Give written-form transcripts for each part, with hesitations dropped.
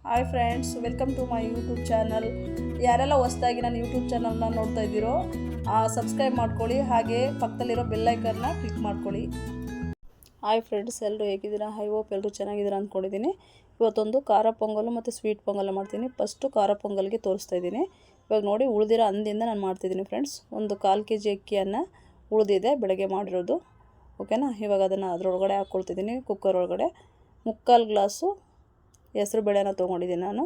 Hi friends, welcome to my YouTube channel. ಯಾರೆಲ್ಲ ಹೊಸದಾಗಿ ನನ್ನ ಯೂಟ್ಯೂಬ್ ಚಾನಲ್ನ ನೋಡ್ತಾ ಇದ್ದೀರೋ ಸಬ್ಸ್ಕ್ರೈಬ್ ಮಾಡ್ಕೊಳ್ಳಿ, ಹಾಗೆ ಪಕ್ಕದಲ್ಲಿರೋ ಬೆಲ್ಲೈಕನ್ನ ಕ್ಲಿಕ್ ಮಾಡ್ಕೊಳ್ಳಿ. ಹಾಯ್ ಫ್ರೆಂಡ್ಸ್, ಎಲ್ಲರೂ ಹೇಗಿದ್ದೀರಾ? ಐ ಹೋಪ್ ಎಲ್ಲರೂ ಚೆನ್ನಾಗಿದ್ದೀರಾ ಅಂದ್ಕೊಂಡಿದ್ದೀನಿ. ಇವತ್ತೊಂದು ಖಾರ ಪೊಂಗಲ್ ಮತ್ತು ಸ್ವೀಟ್ ಪೊಂಗಲ್ ಮಾಡ್ತೀನಿ. ಫಸ್ಟು ಖಾರ ಪೊಂಗಲ್ಗೆ ತೋರಿಸ್ತಾ ಇದ್ದೀನಿ. ಇವಾಗ ನೋಡಿ, ಉಳಿದಿರೋ ಅಂದಿಂದ ನಾನು ಮಾಡ್ತಿದ್ದೀನಿ ಫ್ರೆಂಡ್ಸ್. ಒಂದು 1/4 kg ಅಕ್ಕಿಯನ್ನು ಉಳಿದಿದೆ, ಬೆಳಗ್ಗೆ ಮಾಡಿರೋದು. ಓಕೆನಾ? ಇವಾಗ ಅದನ್ನು ಅದರೊಳಗಡೆ ಹಾಕ್ಕೊಳ್ತಿದ್ದೀನಿ. ಕುಕ್ಕರ್ ಒಳಗಡೆ 3/4 ಗ್ಲಾಸು ಹೆಸರು ಬೇಳೆನ ತೊಗೊಂಡಿದ್ದೀನಿ ನಾನು.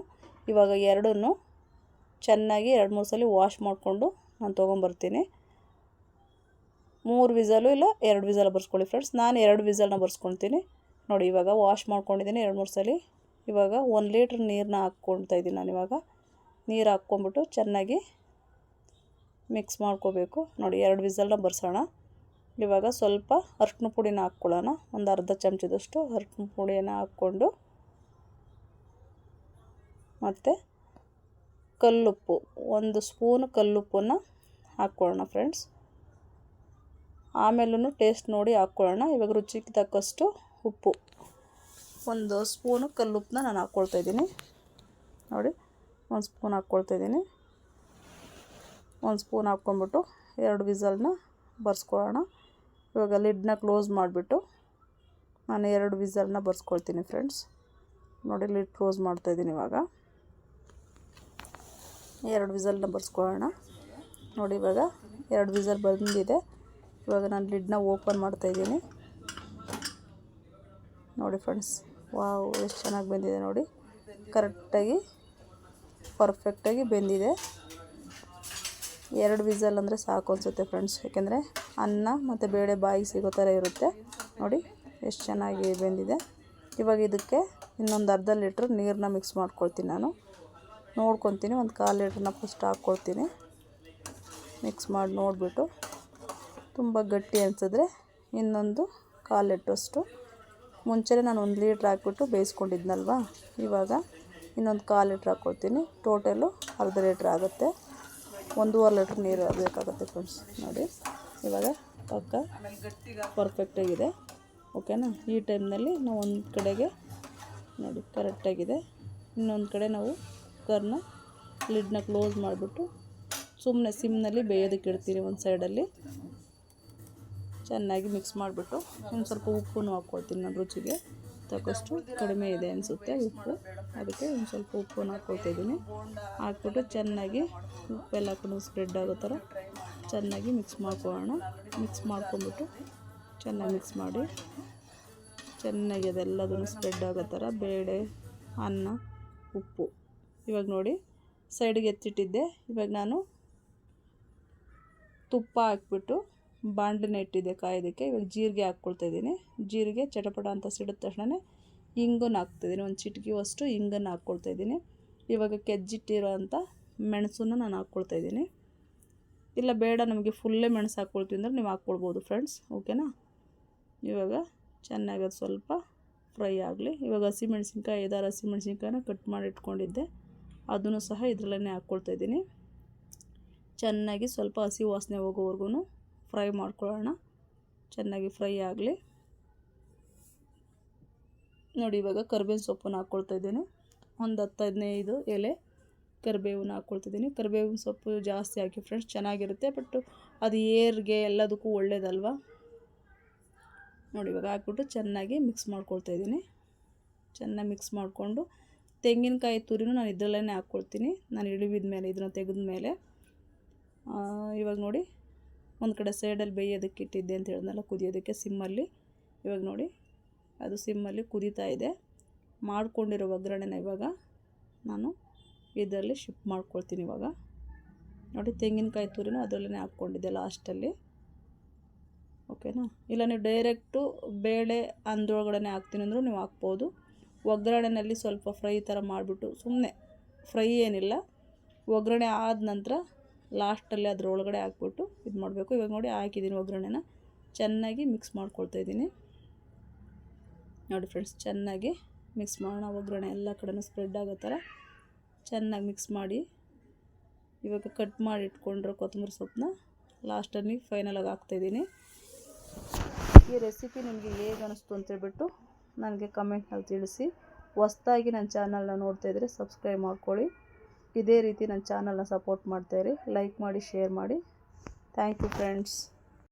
ಇವಾಗ ಎರಡನ್ನೂ ಚೆನ್ನಾಗಿ 2-3 ಸಲ ವಾಶ್ ಮಾಡಿಕೊಂಡು ನಾನು ತೊಗೊಂಬರ್ತೀನಿ. 3 ವಿಸಲು ಇಲ್ಲ 2 ವಿಸಲ್ ಬರ್ಸ್ಕೊಳ್ಳಿ ಫ್ರೆಂಡ್ಸ್. ನಾನು 2 ವಿಸಲ್ನ ಬರ್ಸ್ಕೊಳ್ತೀನಿ. ನೋಡಿ, ಇವಾಗ ವಾಶ್ ಮಾಡ್ಕೊಂಡಿದ್ದೀನಿ 2-3 ಸಲ. ಇವಾಗ 1 ಲೀಟ್ರ್ ನೀರನ್ನ ಹಾಕ್ಕೊಳ್ತಾ ಇದ್ದೀನಿ ನಾನು. ಇವಾಗ ನೀರು ಹಾಕ್ಕೊಂಬಿಟ್ಟು ಚೆನ್ನಾಗಿ ಮಿಕ್ಸ್ ಮಾಡ್ಕೋಬೇಕು. ನೋಡಿ, 2 ವಿಸಲ್ನ ಬರ್ಸೋಣ. ಇವಾಗ ಸ್ವಲ್ಪ ಅರಿಶಿನ ಪುಡಿನ ಹಾಕ್ಕೊಳ್ಳೋಣ. ಒಂದು ಅರ್ಧ ಚಮಚದಷ್ಟು ಅರಿಶಿನ ಪುಡಿಯನ್ನು ಹಾಕ್ಕೊಂಡು, ಮತ್ತು ಕಲ್ಲುಪ್ಪು 1 ಸ್ಪೂನ್ ಕಲ್ಲುಪ್ಪನ್ನು ಹಾಕ್ಕೊಳ್ಳೋಣ ಫ್ರೆಂಡ್ಸ್. ಆಮೇಲೂ ಟೇಸ್ಟ್ ನೋಡಿ ಹಾಕ್ಕೊಳ್ಳೋಣ. ಇವಾಗ ರುಚಿಗೆ ತಕ್ಕಷ್ಟು ಉಪ್ಪು, 1 ಸ್ಪೂನು ಕಲ್ಲುಪ್ಪನ್ನ ನಾನು ಹಾಕ್ಕೊಳ್ತಾಯಿದ್ದೀನಿ. ನೋಡಿ, 1 ಸ್ಪೂನ್ ಹಾಕ್ಕೊಳ್ತಾಯಿದ್ದೀನಿ. 1 ಸ್ಪೂನ್ ಹಾಕ್ಕೊಂಬಿಟ್ಟು 2 ವಿಸಲ್ನ ಬರ್ಸ್ಕೊಳ್ಳೋಣ. ಇವಾಗ ಲಿಡ್ನ ಕ್ಲೋಸ್ ಮಾಡಿಬಿಟ್ಟು ನಾನು 2 ವಿಸಲ್ನ ಬರ್ಸ್ಕೊಳ್ತೀನಿ ಫ್ರೆಂಡ್ಸ್. ನೋಡಿ, ಲಿಡ್ ಕ್ಲೋಸ್ ಮಾಡ್ತಾಯಿದ್ದೀನಿ. ಇವಾಗ 2 ವಿಸಲ್ನ ಬರ್ಸ್ಕೊಳ್ಳೋಣ. ನೋಡಿ, ಇವಾಗ 2 ವಿಸಲ್ ಬಂದಿದೆ. ಇವಾಗ ನಾನು ಲಿಡ್ನ ಓಪನ್ ಮಾಡ್ತಾಯಿದ್ದೀನಿ. ನೋಡಿ ಫ್ರೆಂಡ್ಸ್, ವಾವ್, ಎಷ್ಟು ಚೆನ್ನಾಗಿ ಬೆಂದಿದೆ ನೋಡಿ. ಕರೆಕ್ಟಾಗಿ ಪರ್ಫೆಕ್ಟಾಗಿ ಬೆಂದಿದೆ. 2 ವಿಸಲ್ ಅಂದರೆ ಸಾಕು ಅನಿಸುತ್ತೆ ಫ್ರೆಂಡ್ಸ್, ಯಾಕೆಂದರೆ ಅನ್ನ ಮತ್ತು ಬೇಳೆ ಬಾಯಿಗೆ ಸಿಗೋ ಥರ ಇರುತ್ತೆ. ನೋಡಿ ಎಷ್ಟು ಚೆನ್ನಾಗಿ ಬೆಂದಿದೆ. ಇವಾಗ ಇದಕ್ಕೆ ಇನ್ನೊಂದು ಅರ್ಧ ಲೀಟ್ರ್ ನೀರನ್ನ ಮಿಕ್ಸ್ ಮಾಡ್ಕೊಳ್ತೀನಿ ನಾನು. ನೋಡ್ಕೊತೀನಿ, ಒಂದು 1/4 ಲೀಟ್ರನ್ನ ಫಸ್ಟ್ ಹಾಕ್ಕೊಳ್ತೀನಿ. ಮಿಕ್ಸ್ ಮಾಡಿ ನೋಡಿಬಿಟ್ಟು ತುಂಬ ಗಟ್ಟಿ ಅನಿಸಿದ್ರೆ ಇನ್ನೊಂದು 1/4 ಲೀಟ್ರಷ್ಟು. ಮುಂಚೆನೇ ನಾನು 1 ಲೀಟ್ರ್ ಹಾಕ್ಬಿಟ್ಟು ಬೇಯಿಸ್ಕೊಂಡಿದ್ನಲ್ವ, ಇವಾಗ ಇನ್ನೊಂದು 1/4 ಲೀಟ್ರ್ ಹಾಕ್ಕೊಳ್ತೀನಿ. ಟೋಟಲು ಅರ್ಧ ಲೀಟ್ರ್ ಆಗುತ್ತೆ. 1.5 ಲೀಟ್ರ್ ನೀರು ಬೇಕಾಗುತ್ತೆ ಫ್ರೆಂಡ್ಸ್. ನೋಡಿ, ಇವಾಗ ಪಕ್ಕ ಪರ್ಫೆಕ್ಟಾಗಿದೆ. ಓಕೆನಾ? ಈ ಟೈಮ್ನಲ್ಲಿ ನಾವು ಒಂದು ಕಡೆಗೆ ನೋಡಿ ಕರೆಕ್ಟಾಗಿದೆ. ಇನ್ನೊಂದು ಕಡೆ ನಾವು ಕುಕ್ಕರ್ನ ಲಿಡ್ನ ಕ್ಲೋಸ್ ಮಾಡಿಬಿಟ್ಟು ಸುಮ್ಮನೆ ಸಿಮ್ನಲ್ಲಿ ಬೇಯೋದಕ್ಕೆ ಇಡ್ತೀನಿ. ಒಂದು ಸೈಡಲ್ಲಿ ಚೆನ್ನಾಗಿ ಮಿಕ್ಸ್ ಮಾಡಿಬಿಟ್ಟು ಒಂದು ಸ್ವಲ್ಪ ಉಪ್ಪನ್ನು ಹಾಕ್ಕೊಳ್ತೀನಿ. ನಾನು ರುಚಿಗೆ ತಕ್ಕಷ್ಟು ಕಡಿಮೆ ಇದೆ ಅನಿಸುತ್ತೆ ಉಪ್ಪು, ಅದಕ್ಕೆ ಒಂದು ಸ್ವಲ್ಪ ಉಪ್ಪನ್ನು ಹಾಕ್ಕೊಳ್ತಾಯಿದ್ದೀನಿ. ಹಾಕ್ಬಿಟ್ಟು ಚೆನ್ನಾಗಿ ಉಪ್ಪೆಲ್ಲ ಹಾಕೊಂಡು ಸ್ಪ್ರೆಡ್ ಆಗೋ ಥರ ಚೆನ್ನಾಗಿ ಮಿಕ್ಸ್ ಮಾಡ್ಕೊಳ್ಳೋಣ. ಮಿಕ್ಸ್ ಮಾಡ್ಕೊಂಬಿಟ್ಟು ಚೆನ್ನಾಗಿ ಮಿಕ್ಸ್ ಮಾಡಿ, ಚೆನ್ನಾಗಿ ಅದೆಲ್ಲದನ್ನು ಸ್ಪ್ರೆಡ್ ಆಗೋ ಥರ ಬೇಳೆ, ಅನ್ನ, ಉಪ್ಪು. ಇವಾಗ ನೋಡಿ, ಸೈಡಿಗೆ ಎತ್ತಿಟ್ಟಿದ್ದೆ. ಇವಾಗ ನಾನು ತುಪ್ಪ ಹಾಕ್ಬಿಟ್ಟು ಬಾಣಲೆನ ಇಟ್ಟಿದ್ದೆ ಕಾಯೋದಕ್ಕೆ. ಇವಾಗ ಜೀರಿಗೆ ಹಾಕ್ಕೊಳ್ತಾಯಿದ್ದೀನಿ. ಜೀರಿಗೆ ಚಟಪಟ ಅಂತ ಸಿಡಿದ ತಕ್ಷಣ ಇಂಗನ್ನು ಹಾಕ್ತಾಯಿದ್ದೀನಿ. ಒಂದು ಚಿಟಿಕೆಯಷ್ಟು ಇಂಗನ್ನು ಹಾಕ್ಕೊಳ್ತಾಯಿದ್ದೀನಿ. ಇವಾಗ ಕೆಜ್ಜಿಟ್ಟಿರೋ ಅಂಥ ಮೆಣಸನ್ನು ನಾನು ಹಾಕ್ಕೊಳ್ತಾಯಿದ್ದೀನಿ. ಇಲ್ಲ ಬೇಡ ನಮಗೆ ಫುಲ್ಲೇ ಮೆಣಸು ಹಾಕ್ಕೊಳ್ತೀವಿ ಅಂದರೆ ನೀವು ಹಾಕ್ಕೊಳ್ಬೋದು ಫ್ರೆಂಡ್ಸ್. ಓಕೆನಾ? ಇವಾಗ ಚೆನ್ನಾಗಿ ಅದು ಸ್ವಲ್ಪ ಫ್ರೈ ಆಗಲಿ. ಇವಾಗ ಹಸಿಮೆಣ್ಸಿನ್ಕಾಯಿ 5-6 ಹಸಿಮೆಣ್ಸಿನ್ಕಾಯಿನ ಕಟ್ ಮಾಡಿ ಇಟ್ಕೊಂಡಿದ್ದೆ, ಅದನ್ನು ಸಹ ಇದರಲ್ಲೇ ಹಾಕ್ಕೊಳ್ತಾಯಿದ್ದೀನಿ. ಚೆನ್ನಾಗಿ ಸ್ವಲ್ಪ ಹಸಿ ವಾಸನೆ ಹೋಗೋವರೆಗೂ ಫ್ರೈ ಮಾಡ್ಕೊಳ್ಳೋಣ. ಚೆನ್ನಾಗಿ ಫ್ರೈ ಆಗಲಿ. ನೋಡಿ, ಇವಾಗ ಕರಿಬೇವಿನ ಸೊಪ್ಪನ್ನು ಹಾಕ್ಕೊಳ್ತಾಯಿದ್ದೀನಿ. ಒಂದು 10-15 ಎಲೆ ಕರಿಬೇವನ್ನ ಹಾಕ್ಕೊಳ್ತಿದ್ದೀನಿ. ಕರಿಬೇವಿನ ಸೊಪ್ಪು ಜಾಸ್ತಿ ಹಾಕಿ ಫ್ರೆಂಡ್ಸ್, ಚೆನ್ನಾಗಿರುತ್ತೆ. ಬಟ್ ಅದು ಏರ್ಗೆ ಎಲ್ಲದಕ್ಕೂ ಒಳ್ಳೇದಲ್ವ. ನೋಡಿ, ಇವಾಗ ಹಾಕ್ಬಿಟ್ಟು ಚೆನ್ನಾಗಿ ಮಿಕ್ಸ್ ಮಾಡ್ಕೊಳ್ತಾಯಿದ್ದೀನಿ. ಚೆನ್ನಾಗಿ ಮಿಕ್ಸ್ ಮಾಡಿಕೊಂಡು ತೆಂಗಿನಕಾಯಿ ತುರಿನೂ ನಾನು ಇದರಲ್ಲೇ ಹಾಕ್ಕೊಳ್ತೀನಿ. ನಾನು ಇಳಿವಿದ ಮೇಲೆ ಇದನ್ನು ತೆಗೆದ ಮೇಲೆ ಇವಾಗ ನೋಡಿ, ಒಂದು ಕಡೆ ಸೈಡಲ್ಲಿ ಬೇಯೋದಕ್ಕೆ ಇಟ್ಟಿದ್ದೆ ಅಂತ ಹೇಳಿದ್ನಲ್ಲ, ಕುದಿಯೋದಕ್ಕೆ ಸಿಮ್ಮಲ್ಲಿ. ಇವಾಗ ನೋಡಿ, ಅದು ಸಿಮ್ಮಲ್ಲಿ ಕುದೀತಾ ಇದೆ. ಮಾಡ್ಕೊಂಡಿರೋ ಒಗ್ಗರಣೆನ ಇವಾಗ ನಾನು ಇದರಲ್ಲಿ ಶಿಫ್ಟ್ ಮಾಡ್ಕೊಳ್ತೀನಿ. ಇವಾಗ ನೋಡಿ, ತೆಂಗಿನಕಾಯಿ ತುರಿನೂ ಅದರಲ್ಲೇ ಹಾಕ್ಕೊಂಡಿದ್ದೆ ಲಾಸ್ಟಲ್ಲಿ. ಓಕೆನಾ? ಇಲ್ಲ ನೀವು ಡೈರೆಕ್ಟು ಬೇಳೆ ಅಂದ್ರೊಳಗಡೆ ಹಾಕ್ತೀನಿ ಅಂದರೂ ನೀವು ಹಾಕ್ಬೋದು. ಒಗ್ಗರಣೆಯಲ್ಲಿ ಸ್ವಲ್ಪ ಫ್ರೈ ಥರ ಮಾಡಿಬಿಟ್ಟು, ಸುಮ್ಮನೆ ಫ್ರೈ ಏನಿಲ್ಲ, ಒಗ್ಗರಣೆ ಆದ ನಂತರ ಲಾಸ್ಟಲ್ಲಿ ಅದರೊಳಗಡೆ ಹಾಕ್ಬಿಟ್ಟು ಇದು ಮಾಡಬೇಕು. ಇವಾಗ ನೋಡಿ, ಹಾಕಿದ್ದೀನಿ ಒಗ್ಗರಣೆನ. ಚೆನ್ನಾಗಿ ಮಿಕ್ಸ್ ಮಾಡ್ಕೊಳ್ತಾಯಿದ್ದೀನಿ. ನೋಡಿ ಫ್ರೆಂಡ್ಸ್, ಚೆನ್ನಾಗಿ ಮಿಕ್ಸ್ ಮಾಡೋಣ. ಒಗ್ಗರಣೆ ಎಲ್ಲ ಕಡೆನೂ ಸ್ಪ್ರೆಡ್ ಆಗೋ ಥರ ಚೆನ್ನಾಗಿ ಮಿಕ್ಸ್ ಮಾಡಿ, ಇವಾಗ ಕಟ್ ಮಾಡಿ ಇಟ್ಕೊಂಡಿರೋ ಕೊತ್ತಂಬರಿ ಸೊಪ್ಪನ್ನ ಲಾಸ್ಟಲ್ಲಿ ಫೈನಲಾಗಿ ಹಾಕ್ತಾಯಿದ್ದೀನಿ. ಈ ರೆಸಿಪಿ ನಿಮಗೆ ಹೇಗೆ ಅನ್ನಿಸ್ತು ಅಂತೇಳ್ಬಿಟ್ಟು ನನಗೆ ಕಮೆಂಟ್ನಲ್ಲಿ ತಿಳಿಸಿ. ಹೊಸ್ದಾಗಿ ನನ್ನ ಚಾನಲ್ನ ನೋಡ್ತಾ ಇದ್ದರೆ ಸಬ್ಸ್ಕ್ರೈಬ್ ಮಾಡ್ಕೊಳ್ಳಿ. ಇದೇ ರೀತಿ ನನ್ನ ಚಾನಲ್ನ ಸಪೋರ್ಟ್ ಮಾಡ್ತಾಯಿರಿ. ಲೈಕ್ ಮಾಡಿ, ಶೇರ್ ಮಾಡಿ. Thank you friends.